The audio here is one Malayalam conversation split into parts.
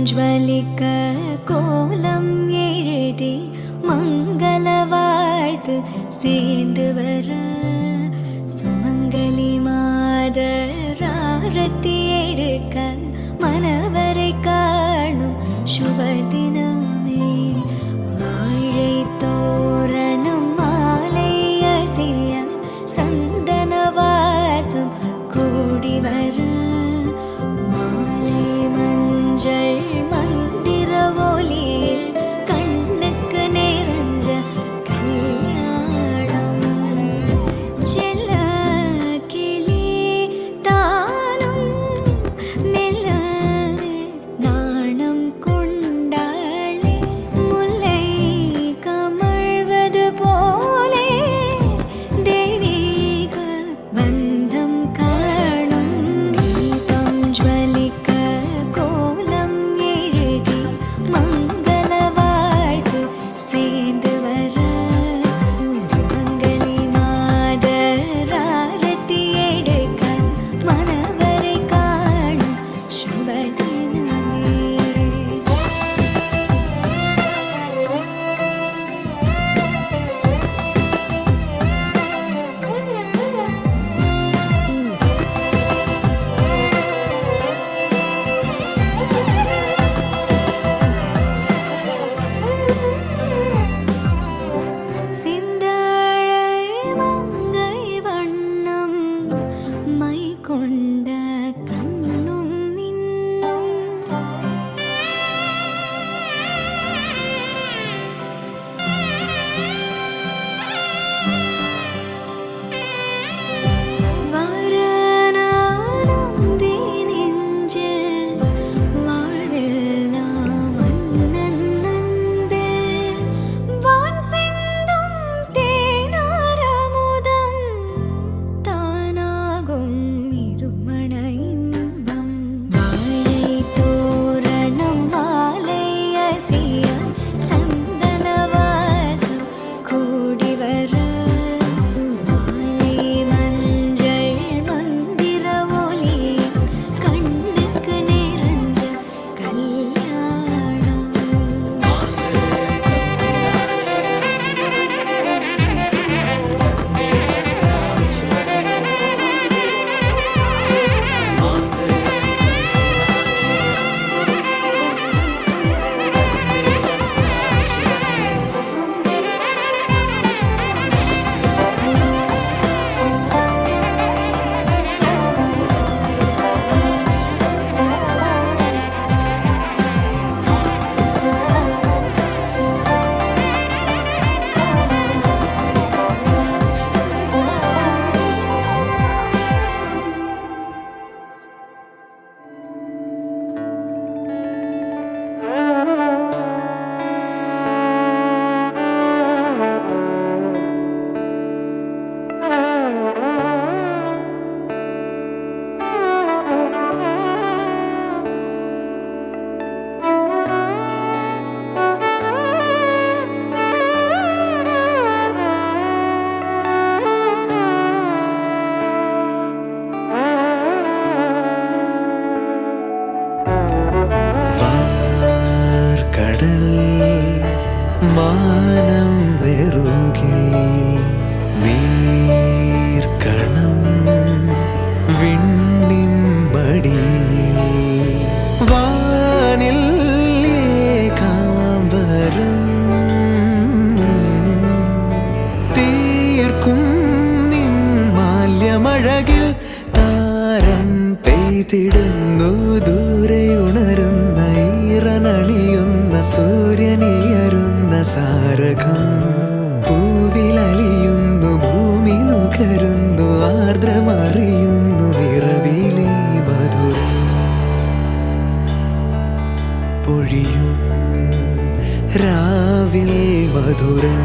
ज्वलिक கோலம் எழுதி மங்கள வாழ்த்து சேர்ந்து வர சுமங்கலி மாதர் ஆரத்தி எடுக்க மனவரை காணும் சுப தினமே வாழை தோரணம் மாலை அசைய சந்தன வாசம் கூடி வர மந்திர ஒலியில் கண்ணுக்கு நிறைஞ்ச கல்யாணம் செல்ல கிளி தானும் மெல்ல நாணம் கொண்டாளே முல்லை கமழ்வது போலே தெய்வீக பந்தம் காணும் தீபம் ஜ்வலிக்க கொண்ட கண்ணும் മാനം നെറുകിൽ നീർക്കണം വിണ്ണിൻ മടിയിൽ വാനിൽ ഏകാംബരം തീർക്കും നിൻ മാല്യമഴകിൽ താരം പെയ്തിടുന്നു ദൂരെ ഉണരുന്ന ഈറനണിയുന്ന സൂര്യനിയരുന്ന സാരകം പൂവിലലിയുന്നു ഭൂമി നുകരുന്നു ആർദ്രമറിയുന്നു നിറവിലെ മധുരം പൊഴിയും രാവിൽ മധുരം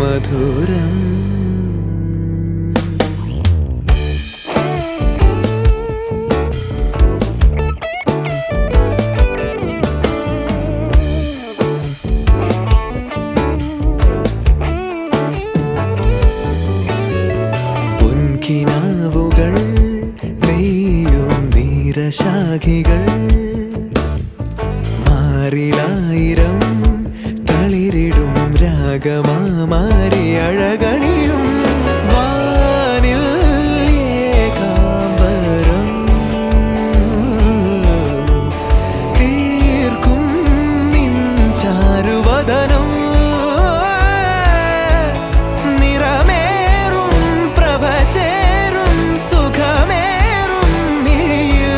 മധുരം പൊൻകിനാവുകൾ നെയ്യും നീരശാഖികൾ മാറിലായിരം തളിരിടും രാഗമാരി അഴകണിയും വാനിൽ ഏകാംബരം തീർക്കും നിൻ ചാരുവദനം നിറമേറും പ്രഭചേരും സുഖമേറും മിഴിയിൽ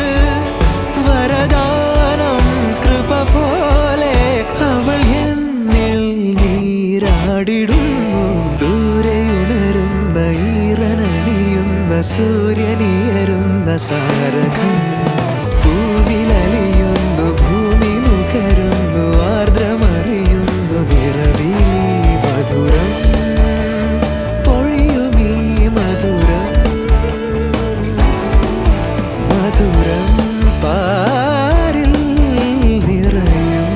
വരദാനം കൃപ പോലെ അവൾ എന്നിൽ നീരാടിടുന്നു ദൂരെ ഉണരുന്ന ഈറനണിയുന്ന സൂര്യനിയരുന്ന സാരകം പൂവിലലിയുന്നു ഭൂമി നുകരുന്നു ആർദ്രമറിയുന്നു നിറവിലി മധുരം പൊഴിയുമീ മധുരം മധുരം പാരിൽ നിറയും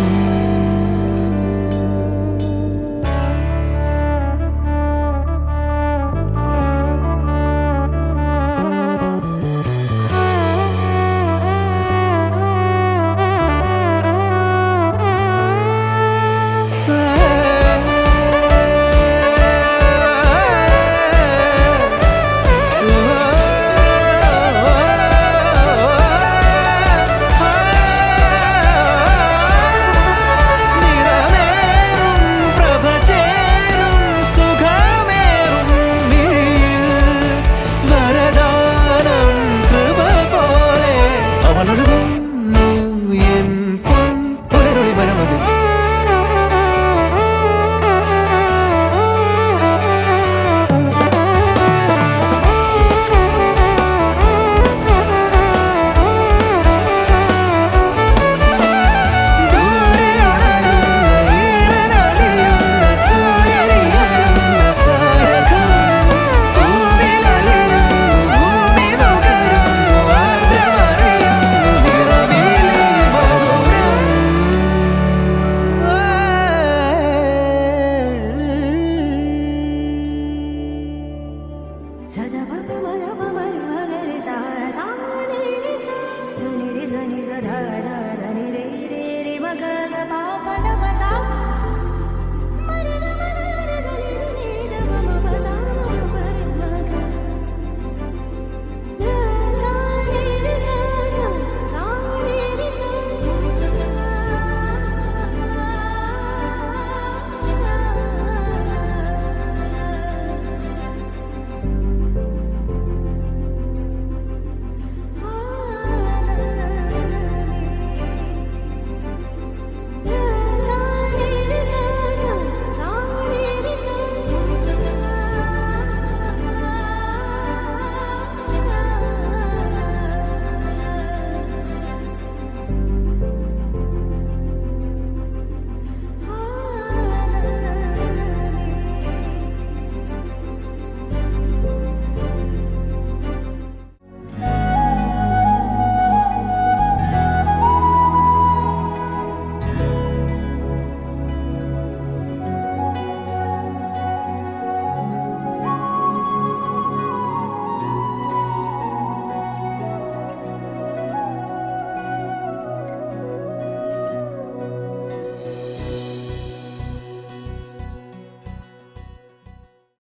നിറമേറും പ്രഭചേരും സുഖമേറും മിഴിയിൽ വരദാനം കൃപ പോലെ അവളൊഴുകുന്നു എൻ പൊൻ പുലരുളി മനമതിൽ ദൂരെ ഉണരുന്ന ഈറനണിയുന്ന സൂര്യനിയരുന്ന സാരകം പൂവിലലിയുന്നു ഭൂമി നുകരുന്നു ആർദ്രമറിയുന്നു നിറവിലെ മധുരം Sa sa pa pa ma